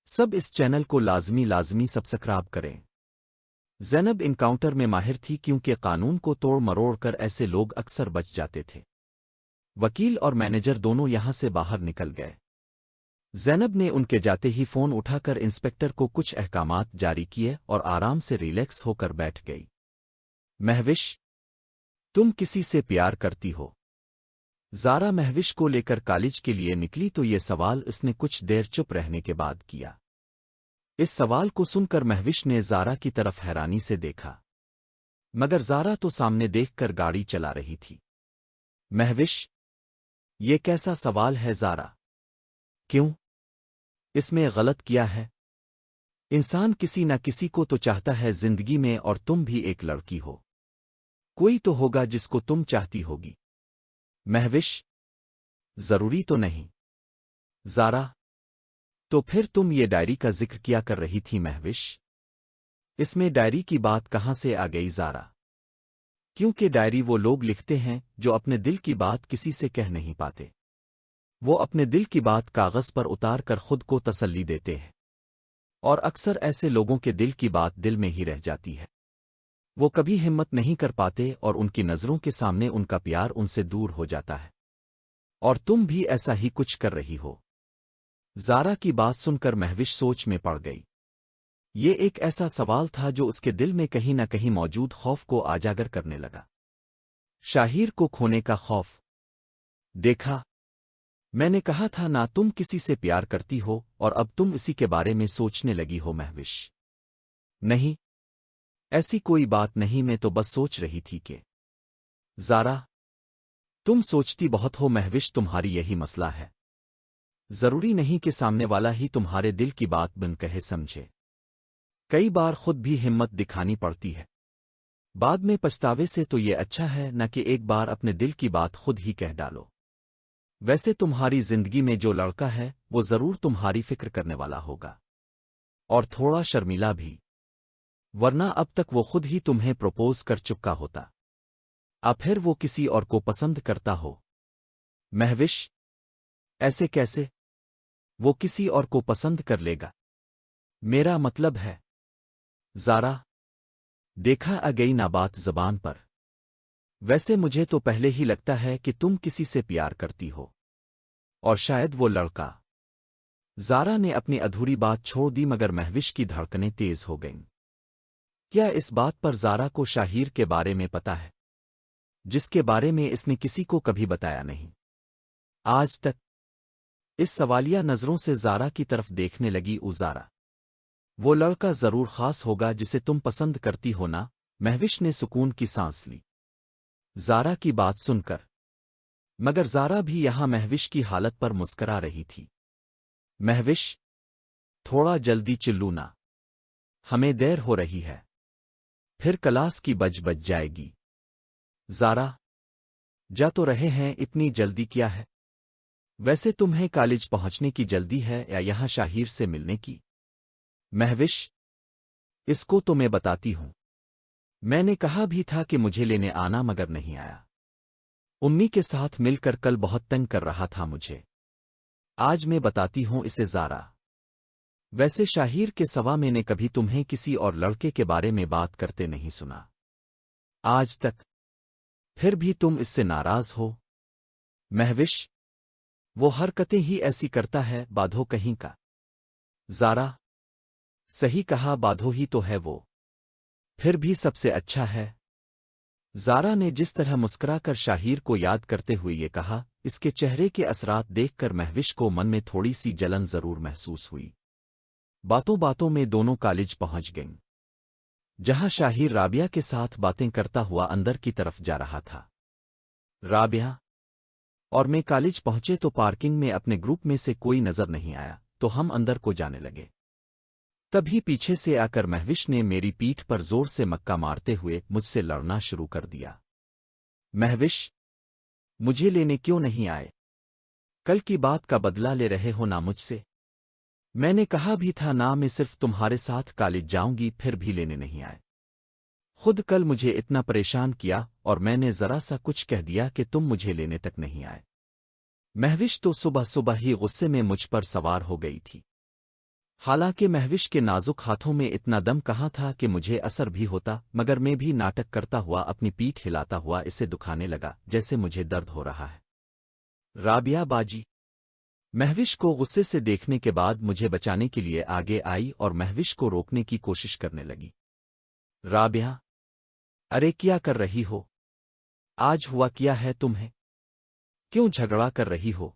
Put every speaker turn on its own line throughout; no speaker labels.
سب اس channel کو لازمی subscribe کریں۔ زینب انکاؤنٹر میں ماہر تھی کیونکہ قانون کو توڑ مروڑ کر ایسے لوگ اکثر بچ جاتے تھے۔ وکیل اور مینیجر دونوں یہاں سے باہر نکل گئے۔ زینب نے ان کے جاتے ہی فون اٹھا کر انسپکٹر کو کچھ احکامات جاری کیے اور آرام سے ریلیکس ہو کر بیٹھ گئی۔ مہوش، تم کسی سے پیار کرتی ہو؟ زارا مہوش کو لے کر کالج کے لیے نکلی تو یہ سوال اس نے کچھ دیر چپ رہنے کے بعد کیا۔ اس سوال کو سن کر مہوش نے زارا کی طرف حیرانی سے دیکھا، مگر زارا تو سامنے دیکھ کر گاڑی چلا رہی تھی۔ مہوش، یہ کیسا سوال ہے زارا؟ کیوں؟ اس میں غلط کیا ہے؟ انسان کسی نہ کسی کو تو چاہتا ہے زندگی میں، اور تم بھی ایک لڑکی ہو۔ کوئی تو ہوگا جس کو تم چاہتی ہوگی۔ مہوش، ضروری تو نہیں۔ زارا، تو پھر تم یہ ڈائری کا ذکر کیا کر رہی تھی مہوش؟ اس میں ڈائری کی بات کہاں سے آ گئی زارا؟ کیونکہ ڈائری وہ لوگ لکھتے ہیں جو اپنے دل کی بات کسی سے کہہ نہیں پاتے۔ وہ اپنے دل کی بات کاغذ پر اتار کر خود کو تسلی دیتے ہیں، اور اکثر ایسے لوگوں کے دل کی بات دل میں ہی رہ جاتی ہے۔ وہ کبھی ہمت نہیں کر پاتے اور ان کی نظروں کے سامنے ان کا پیار ان سے دور ہو جاتا ہے۔ اور تم بھی ایسا ہی کچھ کر رہی ہو۔ زارا کی بات سن کر مہوش سوچ میں پڑ گئی۔ یہ ایک ایسا سوال تھا جو اس کے دل میں کہیں نہ کہیں موجود خوف کو اجاگر کرنے لگا۔ شاہیر کو کھونے کا خوف۔ دیکھا، میں نے کہا تھا نہ تم کسی سے پیار کرتی ہو، اور اب تم اسی کے بارے میں سوچنے لگی ہو مہوش۔ نہیں، ایسی کوئی بات نہیں، میں تو بس سوچ رہی تھی کہ… زارا، تم سوچتی بہت ہو مہوش، تمہاری یہی مسئلہ ہے۔ ضروری نہیں کہ سامنے والا ہی تمہارے دل کی بات بن کہے سمجھے۔ کئی بار خود بھی ہمت دکھانی پڑتی ہے۔ بعد میں پچھتاوے سے تو یہ اچھا ہے نہ کہ ایک بار اپنے دل کی بات خود ہی کہہ ڈالو۔ ویسے تمہاری زندگی میں جو لڑکا ہے وہ ضرور تمہاری فکر کرنے والا ہوگا، اور تھوڑا شرمیلا بھی، ورنہ اب تک وہ خود ہی تمہیں پروپوز کر چکا ہوتا۔ اب پھر وہ کسی اور کو پسند کرتا ہو۔ مہوش، ایسے کیسے؟ وہ کسی اور کو پسند کر لے گا؟ میرا مطلب ہے… زارا، دیکھا آ گئی نہ بات زبان پر۔ ویسے مجھے تو پہلے ہی لگتا ہے کہ تم کسی سے پیار کرتی ہو، اور شاید وہ لڑکا… زارا نے اپنی ادھوری بات چھوڑ دی، مگر مہوش کی دھڑکنیں تیز ہو گئیں۔ کیا اس بات پر زارا کو شاہیر کے بارے میں پتا ہے، جس کے بارے میں اس نے کسی کو کبھی بتایا نہیں آج تک؟ اس سوالیہ نظروں سے زارا کی طرف دیکھنے لگی زارا۔ وہ لڑکا ضرور خاص ہوگا جسے تم پسند کرتی ہو نا؟ مہوش نے سکون کی سانس لی زارا کی بات سن کر، مگر زارا بھی یہاں مہوش کی حالت پر مسکرا رہی تھی۔ مہوش، تھوڑا جلدی چلو نا، ہمیں دیر ہو رہی ہے، پھر کلاس کی بج جائے گی۔ زارا، جا تو رہے ہیں، اتنی جلدی کیا ہے؟ ویسے تمہیں کالج پہنچنے کی جلدی ہے یا یہاں شاہیر سے ملنے کی؟ مہوش، اس کو تو میں بتاتی ہوں۔ میں نے کہا بھی تھا کہ مجھے لینے آنا، مگر نہیں آیا۔ امی کے ساتھ مل کر کل بہت تنگ کر رہا تھا مجھے۔ آج میں بتاتی ہوں اسے زارا۔ ویسے شاہیر کے سوا میں نے کبھی تمہیں کسی اور لڑکے کے بارے میں بات کرتے نہیں سنا آج تک، پھر بھی تم اس سے ناراض ہو؟ مہوش، وہ حرکتیں ہی ایسی کرتا ہے، بادھو کہیں کا۔ زارا، صحیح کہا، بادھو ہی تو ہے وہ، پھر بھی سب سے اچھا ہے۔ زارا نے جس طرح مسکرا کر شاہیر کو یاد کرتے ہوئے یہ کہا، اس کے چہرے کے اثرات دیکھ کر مہوش کو من میں تھوڑی سی جلن ضرور محسوس ہوئی۔ باتوں باتوں میں دونوں کالج پہنچ گئیں، جہاں شاہیر رابعہ کے ساتھ باتیں کرتا ہوا اندر کی طرف جا رہا تھا۔ رابعہ اور میں کالج پہنچے تو پارکنگ میں اپنے گروپ میں سے کوئی نظر نہیں آیا، تو ہم اندر کو جانے لگے۔ تبھی پیچھے سے آ کر مہوش نے میری پیٹھ پر زور سے مکہ مارتے ہوئے مجھ سے لڑنا شروع کر دیا۔ مہوش، مجھے لینے کیوں نہیں آئے؟ کل کی بات کا بدلہ لے رہے ہو نا مجھ سے؟ میں نے کہا بھی تھا نا، میں صرف تمہارے ساتھ کالج جاؤں گی، پھر بھی لینے نہیں آئے۔ خود کل مجھے اتنا پریشان کیا، اور میں نے ذرا سا کچھ کہہ دیا کہ تم مجھے لینے تک نہیں آئے۔ مہوش تو صبح صبح ہی غصے میں مجھ پر سوار ہو گئی تھی۔ حالانکہ مہوش کے نازک ہاتھوں میں اتنا دم کہاں تھا کہ مجھے اثر بھی ہوتا، مگر میں بھی ناٹک کرتا ہوا اپنی پیٹھ ہلاتا ہوا اسے دکھانے لگا جیسے مجھے درد ہو رہا ہے۔ رابعہ باجی مہوش کو غصے سے دیکھنے کے بعد مجھے بچانے کے لیے آگے آئی اور مہوش کو روکنے کی کوشش کرنے لگی۔ رابعہ ارے کیا کر رہی ہو؟ آج ہوا کیا ہے تمہیں؟ کیوں جھگڑا کر رہی ہو؟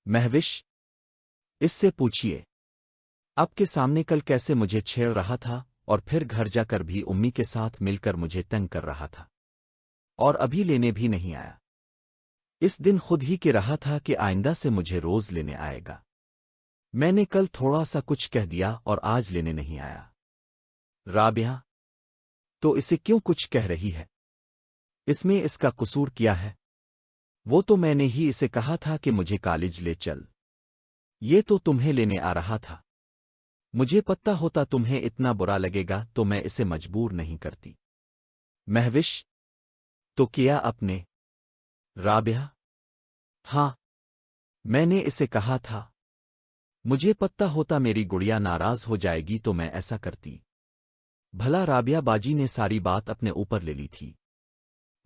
مہوش اس سے پوچھئے۔ اب کے سامنے کل کیسے مجھے چھیڑ رہا تھا اور پھر گھر جا کر بھی امی کے ساتھ مل کر مجھے تنگ کر رہا تھا، اور ابھی لینے بھی نہیں آیا۔ اس دن خود ہی کے رہا تھا کہ آئندہ سے مجھے روز لینے آئے گا۔ میں نے کل تھوڑا سا کچھ کہہ دیا اور آج لینے نہیں آیا۔ رابعہ تو اسے کیوں کچھ کہہ رہی ہے؟ اس میں اس کا قصور کیا ہے؟ وہ تو میں نے ہی اسے کہا تھا کہ مجھے کالج لے چل، یہ تو تمہیں لینے آ رہا تھا۔ مجھے پتہ ہوتا تمہیں اتنا برا لگے گا تو میں اسے مجبور نہیں کرتی۔ مہوش تو کیا اپنے؟ رابعہ ہاں، میں نے اسے کہا تھا۔ مجھے پتہ ہوتا میری گڑیا ناراض ہو جائے گی تو میں ایسا کرتی۔ بھلا رابعہ باجی نے ساری بات اپنے اوپر لے لی تھی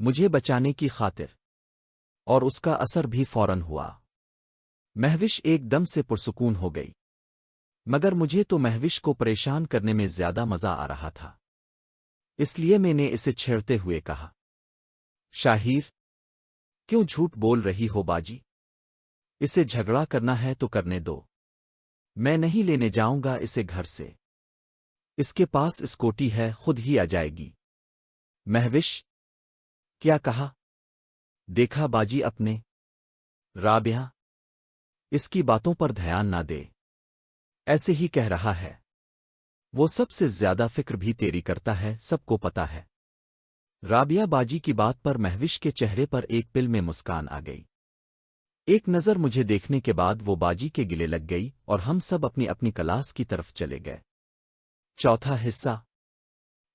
مجھے بچانے کی خاطر، اور اس کا اثر بھی فوراً ہوا۔ مہوش ایک دم سے پرسکون ہو گئی، مگر مجھے تو مہوش کو پریشان کرنے میں زیادہ مزہ آ رہا تھا، اس لیے میں نے اسے چھیڑتے ہوئے کہا، شاہیر کیوں جھوٹ بول رہی ہو باجی؟ اسے جھگڑا کرنا ہے تو کرنے دو، میں نہیں لینے جاؤں گا اسے گھر سے۔ اس کے پاس اسکوٹی ہے، خود ہی آ جائے گی۔ مہوش کیا کہا؟ دیکھا باجی اپنے؟ رابعہ اس کی باتوں پر دھیان نہ دے، ایسے ہی کہہ رہا ہے، وہ سب سے زیادہ فکر بھی تیری کرتا ہے، سب کو پتا ہے۔ رابعہ باجی کی بات پر مہوش کے چہرے پر ایک پل میں مسکان آ گئی۔ ایک نظر مجھے دیکھنے کے بعد وہ باجی کے گلے لگ گئی اور ہم سب اپنی اپنی کلاس کی طرف چلے گئے۔ چوتھا حصہ۔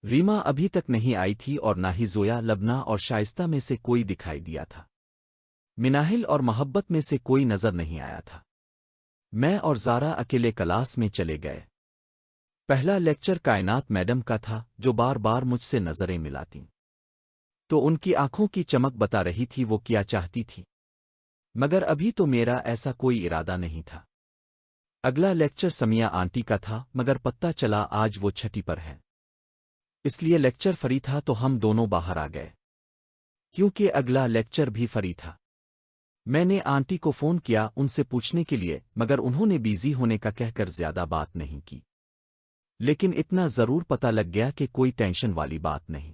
ریما ابھی تک نہیں آئی تھی اور نہ ہی زویا، لبنا اور شائستہ میں سے کوئی دکھائی دیا تھا۔ مناہل اور محبت میں سے کوئی نظر نہیں آیا تھا۔ میں اور زارا اکیلے کلاس میں چلے گئے۔ پہلا لیکچر کائنات میڈم کا تھا، جو بار بار مجھ سے نظریں ملاتیں تو ان کی آنکھوں کی چمک بتا رہی تھی وہ کیا چاہتی تھی، مگر ابھی تو میرا ایسا کوئی ارادہ نہیں تھا۔ اگلا لیکچر سمیہ آنٹی کا تھا، مگر پتہ چلا آج وہ چھٹی پر ہے، اس لیے لیکچر فری تھا تو ہم دونوں باہر آ گئے، کیونکہ اگلا لیکچر بھی فری تھا۔ میں نے آنٹی کو فون کیا ان سے پوچھنے کے لیے، مگر انہوں نے بیزی ہونے کا کہہ کر زیادہ بات نہیں کی، لیکن اتنا ضرور پتہ لگ گیا کہ کوئی ٹینشن والی بات نہیں۔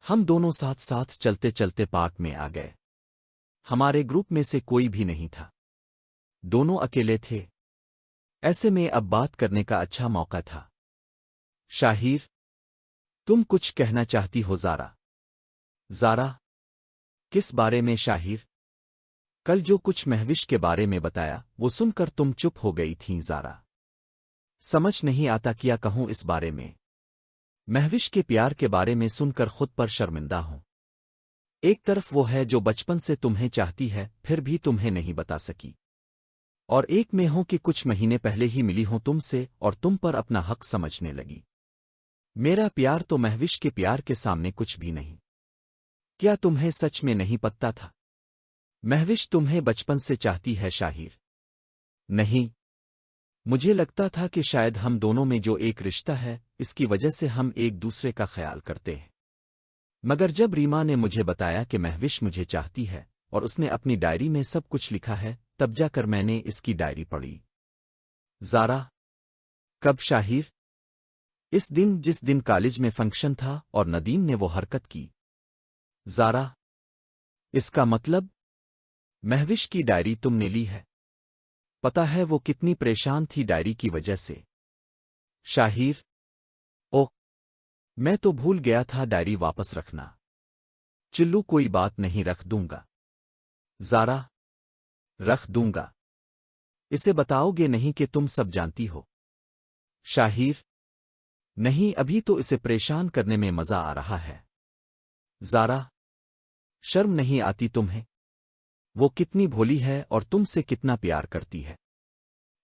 ہم دونوں ساتھ ساتھ چلتے چلتے پارک میں آ گئے۔ ہمارے گروپ میں سے کوئی بھی نہیں تھا، دونوں اکیلے تھے، ایسے میں اب بات کرنے کا اچھا موقع تھا۔ شاہیر تم کچھ کہنا چاہتی ہو؟ زارا کس بارے میں شاہیر؟ کل جو کچھ مہوش کے بارے میں بتایا وہ سن کر تم چپ ہو گئی تھیں زارا۔ سمجھ نہیں آتا کیا کہوں اس بارے میں۔ مہوش کے پیار کے بارے میں سن کر خود پر شرمندہ ہوں۔ ایک طرف وہ ہے جو بچپن سے تمہیں چاہتی ہے پھر بھی تمہیں نہیں بتا سکی، اور ایک میں ہوں کہ کچھ مہینے پہلے ہی ملی ہوں تم سے اور تم پر اپنا حق سمجھنے لگی۔ میرا پیار تو مہوش کے پیار کے سامنے کچھ بھی نہیں۔ کیا تمہیں سچ میں نہیں پتہ تھا؟ مہوش تمہیں بچپن سے چاہتی ہے شاہیر۔ نہیں، مجھے لگتا تھا کہ شاید ہم دونوں میں جو ایک رشتہ ہے اس کی وجہ سے ہم ایک دوسرے کا خیال کرتے ہیں، مگر جب ریما نے مجھے بتایا کہ مہوش مجھے چاہتی ہے اور اس نے اپنی ڈائری میں سب کچھ لکھا ہے، تب جا کر میں نے اس کی ڈائری پڑھی۔ زارا کب شاہیر؟ اس دن جس دن کالج میں فنکشن تھا اور ندیم نے وہ حرکت کی۔ زارا اس کا مطلب مہوش کی ڈائری تم نے لی ہے؟ پتا ہے وہ کتنی پریشان تھی ڈائری کی وجہ سے؟ شاہیر او، میں تو بھول گیا تھا ڈائری واپس رکھنا۔ چلو کوئی بات نہیں، رکھ دوں گا۔ زارا رکھ دوں گا، اسے بتاؤ گے نہیں کہ تم سب جانتی ہو؟ شاہیر نہیں، ابھی تو اسے پریشان کرنے میں مزہ آ رہا ہے۔ زارا شرم نہیں آتی تمہیں؟ وہ کتنی بھولی ہے اور تم سے کتنا پیار کرتی ہے۔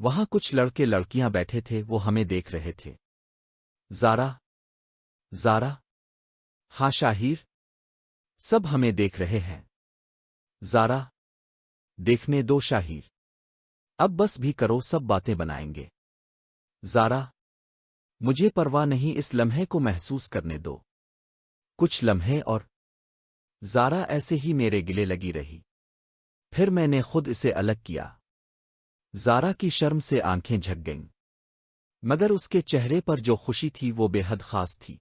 وہاں کچھ لڑکے لڑکیاں بیٹھے تھے، وہ ہمیں دیکھ رہے تھے۔ زارا، زارا، ہاں شاہیر، سب ہمیں دیکھ رہے ہیں۔ زارا، دیکھنے دو شاہیر، اب بس بھی کرو، سب باتیں بنائیں گے۔ زارا، مجھے پرواہ نہیں، اس لمحے کو محسوس کرنے دو۔ کچھ لمحے اور زارا ایسے ہی میرے گلے لگی رہی۔ پھر میں نے خود اسے الگ کیا۔ زارا کی شرم سے آنکھیں جھک گئیں، مگر اس کے چہرے پر جو خوشی تھی وہ بے حد خاص تھی،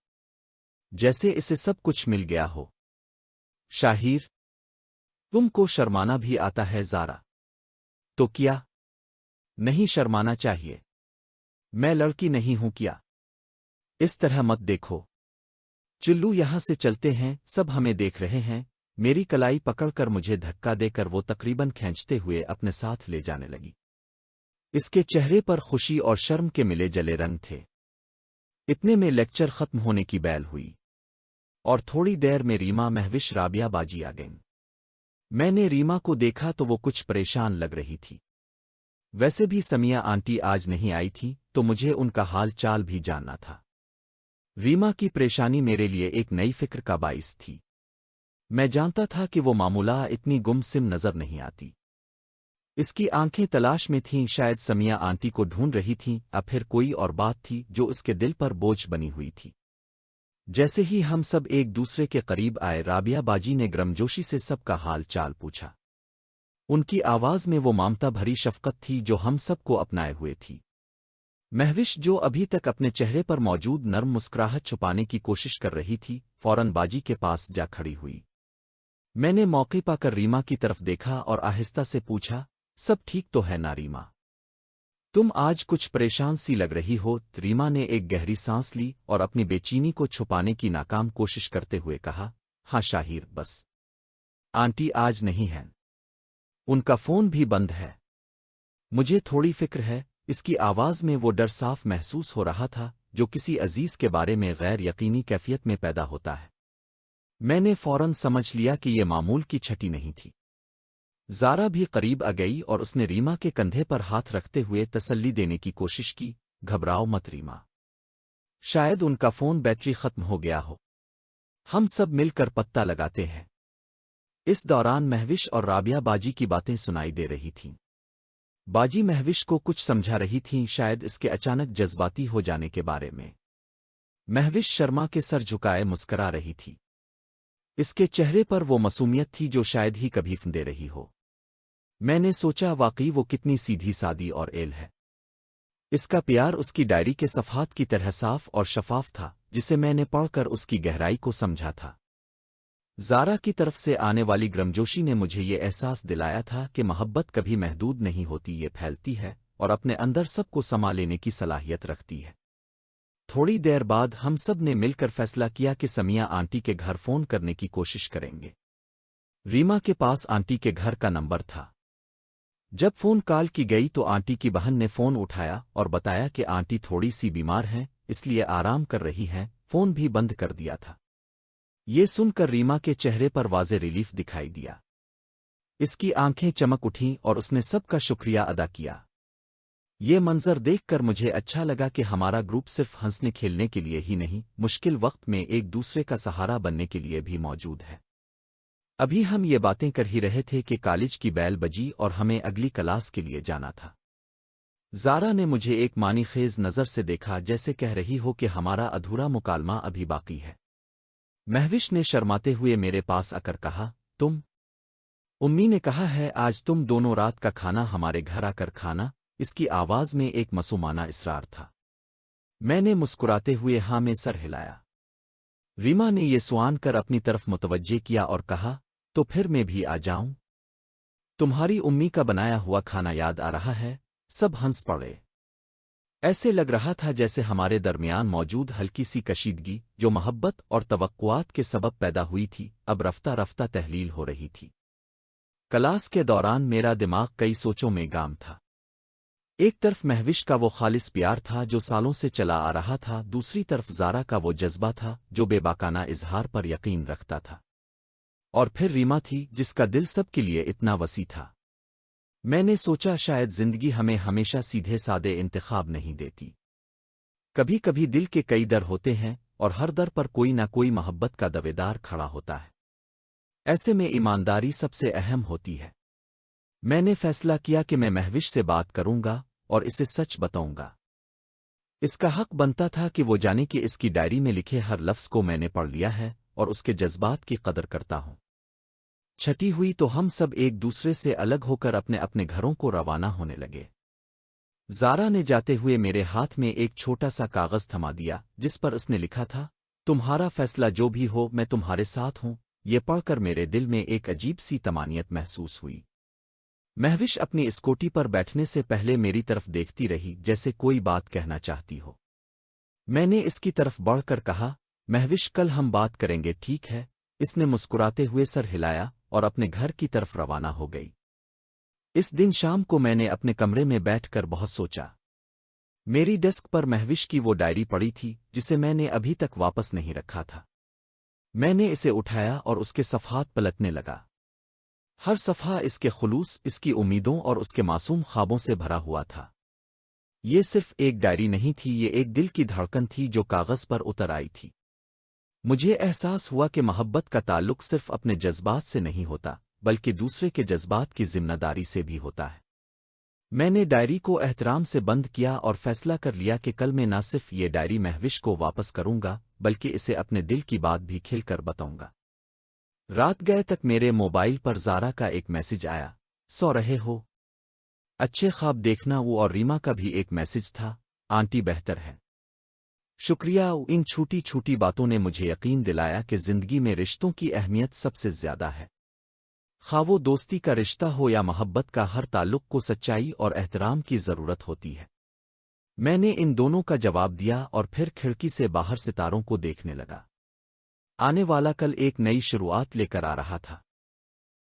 جیسے اسے سب کچھ مل گیا ہو۔ شاہیر، تم کو شرمانا بھی آتا ہے؟ زارا، تو کیا نہیں شرمانا چاہیے؟ میں لڑکی نہیں ہوں کیا؟ اس طرح مت دیکھو۔ چلو یہاں سے چلتے ہیں، سب ہمیں دیکھ رہے ہیں۔ میری کلائی پکڑ کر مجھے دھکا دے کر وہ تقریباً کھینچتے ہوئے اپنے ساتھ لے جانے لگی۔ اس کے چہرے پر خوشی اور شرم کے ملے جلے رنگ تھے۔ اتنے میں لیکچر ختم ہونے کی بیل ہوئی، اور تھوڑی دیر میں ریما، مہوش، رابعہ باجی آ گئیں۔ میں نے ریما کو دیکھا تو وہ کچھ پریشان لگ رہی تھی۔ ویسے بھی سمیہ آنٹی آج نہیں آئی تھی تو مجھے ان کا حال چال بھی جاننا تھا۔ ریما کی پریشانی میرے لیے ایک نئی فکر کا باعث تھی۔ میں جانتا تھا کہ وہ معمولہ اتنی گم سم نظر نہیں آتی۔ اس کی آنکھیں تلاش میں تھیں، شاید سمیہ آنٹی کو ڈھونڈ رہی تھیں، اب پھر کوئی اور بات تھی جو اس کے دل پر بوجھ بنی ہوئی تھی۔ جیسے ہی ہم سب ایک دوسرے کے قریب آئے، رابعہ باجی نے گرمجوشی سے سب کا حال چال پوچھا۔ ان کی آواز میں وہ ممتا بھری شفقت تھی جو ہم سب کو اپنائے ہوئے تھی۔ مہوش، جو ابھی تک اپنے چہرے پر موجود نرم مسکراہٹ چھپانے کی کوشش کر رہی تھی، فوراً باجی کے پاس جا کھڑی ہوئی۔ میں نے موقع پا کر ریما کی طرف دیکھا اور آہستہ سے پوچھا، سب ٹھیک تو ہے نا ریما؟ تم آج کچھ پریشان سی لگ رہی ہو۔ ریما نے ایک گہری سانس لی اور اپنی بے چینی کو چھپانے کی ناکام کوشش کرتے ہوئے کہا، ہاں شاہیر، بس آنٹی آج نہیں ہیں، ان کا فون بھی بند ہے۔ مجھے تھوڑی فکر ہے۔ اس کی آواز میں وہ ڈر صاف محسوس ہو رہا تھا جو کسی عزیز کے بارے میں غیر یقینی کیفیت میں پیدا ہوتا ہے۔ میں نے فوراً سمجھ لیا کہ یہ معمول کی چھٹی نہیں تھی۔ زارا بھی قریب آ گئی اور اس نے ریما کے کندھے پر ہاتھ رکھتے ہوئے تسلی دینے کی کوشش کی، گھبراؤ مت ریما، شاید ان کا فون بیٹری ختم ہو گیا ہو، ہم سب مل کر پتہ لگاتے ہیں۔ اس دوران مہوش اور رابعہ باجی کی باتیں سنائی دے رہی تھیں۔ باجی مہوش کو کچھ سمجھا رہی تھیں، شاید اس کے اچانک جذباتی ہو جانے کے بارے میں۔ مہوش شرما کے سر جھکائے مسکرا رہی تھی۔ اس کے چہرے پر وہ معصومیت تھی جو شاید ہی کبھی دے رہی ہو۔ میں نے سوچا، واقعی وہ کتنی سیدھی سادی اور ایل ہے۔ اس کا پیار اس کی ڈائری کے صفحات کی طرح صاف اور شفاف تھا، جسے میں نے پڑھ کر اس کی گہرائی کو سمجھا تھا۔ زارا کی طرف سے آنے والی گرمجوشی نے مجھے یہ احساس دلایا تھا کہ محبت کبھی محدود نہیں ہوتی، یہ پھیلتی ہے اور اپنے اندر سب کو سما لینے کی صلاحیت رکھتی ہے۔ تھوڑی دیر بعد ہم سب نے مل کر فیصلہ کیا کہ سمیہ آنٹی کے گھر فون کرنے کی کوشش کریں گے۔ ریما کے پاس آنٹی کے گھر کا نمبر تھا۔ جب فون کال کی گئی تو آنٹی کی بہن نے فون اٹھایا اور بتایا کہ آنٹی تھوڑی سی بیمار ہیں، اس لیے آرام کر رہی ہیں، فون بھی بند کر دیا تھا۔ یہ سن کر ریما کے چہرے پر واضح ریلیف دکھائی دیا۔ اس کی آنکھیں چمک اٹھیں اور اس نے سب کا شکریہ ادا کیا۔ یہ منظر دیکھ کر مجھے اچھا لگا کہ ہمارا گروپ صرف ہنسنے کھیلنے کے لیے ہی نہیں، مشکل وقت میں ایک دوسرے کا سہارا بننے کے لیے بھی موجود ہے۔ ابھی ہم یہ باتیں کر ہی رہے تھے کہ کالج کی بیل بجی اور ہمیں اگلی کلاس کے لیے جانا تھا۔ زارا نے مجھے ایک معنی خیز نظر سے دیکھا، جیسے کہہ رہی ہو کہ ہمارا ادھورا مکالمہ ابھی باقی ہے۔ مہوش نے شرماتے ہوئے میرے پاس آ کر کہا، تم؟ امی نے کہا ہے آج تم دونوں رات کا کھانا ہمارے گھر آ کر کھانا۔ اس کی آواز میں ایک معصومانہ اصرار تھا۔ میں نے مسکراتے ہوئے ہاں میں سر ہلایا۔ ریما نے یہ سوان کر اپنی طرف متوجہ کیا اور کہا، تو پھر میں بھی آ جاؤں؟ تمہاری امی کا بنایا ہوا کھانا یاد آ رہا ہے؟ سب ہنس پڑے۔ ایسے لگ رہا تھا جیسے ہمارے درمیان موجود ہلکی سی کشیدگی جو محبت اور توقعات کے سبب پیدا ہوئی تھی، اب رفتہ رفتہ تحلیل ہو رہی تھی۔ کلاس کے دوران میرا دماغ کئی سوچوں میں گام تھا۔ ایک طرف مہوش کا وہ خالص پیار تھا جو سالوں سے چلا آ رہا تھا، دوسری طرف زارا کا وہ جذبہ تھا جو بے باکانہ اظہار پر یقین رکھتا تھا، اور پھر ریما تھی جس کا دل سب کے لیے اتنا وسیع تھا۔ میں نے سوچا شاید زندگی ہمیں ہمیشہ سیدھے سادے انتخاب نہیں دیتی. کبھی کبھی دل کے کئی در ہوتے ہیں اور ہر در پر کوئی نہ کوئی محبت کا دویدار کھڑا ہوتا ہے. ایسے میں ایمانداری سب سے اہم ہوتی ہے. میں نے فیصلہ کیا کہ میں مہوش سے بات کروں گا اور اسے سچ بتاؤں گا. اس کا حق بنتا تھا کہ وہ جانے کہ اس کی ڈائری میں لکھے ہر لفظ کو میں نے پڑھ لیا ہے اور اس کے جذبات کی قدر کرتا ہوں. چھٹی ہوئی تو ہم سب ایک دوسرے سے الگ ہو کر اپنے اپنے گھروں کو روانہ ہونے لگے. زارا نے جاتے ہوئے میرے ہاتھ میں ایک چھوٹا سا کاغذ تھما دیا جس پر اس نے لکھا تھا، تمہارا فیصلہ جو بھی ہو میں تمہارے ساتھ ہوں. یہ پڑھ کر میرے دل میں ایک عجیب سی طمانینت محسوس ہوئی. مہوش اپنی اسکوٹی پر بیٹھنے سے پہلے میری طرف دیکھتی رہی جیسے کوئی بات کہنا چاہتی ہو. میں نے اس کی طرف بڑھ کر کہا، مہوش کل ہم بات کریں گے ٹھیک ہے؟ اس نے مسکراتے ہوئے سر ہلایا اور اپنے گھر کی طرف روانہ ہو گئی. اس دن شام کو میں نے اپنے کمرے میں بیٹھ کر بہت سوچا. میری ڈیسک پر مہوش کی وہ ڈائری پڑی تھی جسے میں نے ابھی تک واپس نہیں رکھا تھا. میں نے اسے اٹھایا اور اس کے صفحات پلٹنے لگا. ہر صفحہ اس کے خلوص، اس کی امیدوں اور اس کے معصوم خوابوں سے بھرا ہوا تھا. یہ صرف ایک ڈائری نہیں تھی، یہ ایک دل کی دھڑکن تھی جو کاغذ پر اتر آئی تھی. مجھے احساس ہوا کہ محبت کا تعلق صرف اپنے جذبات سے نہیں ہوتا بلکہ دوسرے کے جذبات کی ذمہ داری سے بھی ہوتا ہے. میں نے ڈائری کو احترام سے بند کیا اور فیصلہ کر لیا کہ کل میں نہ صرف یہ ڈائری مہوش کو واپس کروں گا بلکہ اسے اپنے دل کی بات بھی کھل کر بتاؤں گا. رات گئے تک میرے موبائل پر زارا کا ایک میسج آیا، سو رہے ہو؟ اچھے خواب دیکھنا. وہ اور ریما کا بھی ایک میسج تھا، آنٹی بہتر ہے. شکریہ. ان چھوٹی چھوٹی باتوں نے مجھے یقین دلایا کہ زندگی میں رشتوں کی اہمیت سب سے زیادہ ہے. خواہ وہ دوستی کا رشتہ ہو یا محبت کا، ہر تعلق کو سچائی اور احترام کی ضرورت ہوتی ہے. میں نے ان دونوں کا جواب دیا اور پھر کھڑکی سے باہر ستاروں کو دیکھنے لگا. آنے والا کل ایک نئی شروعات لے کر آ رہا تھا.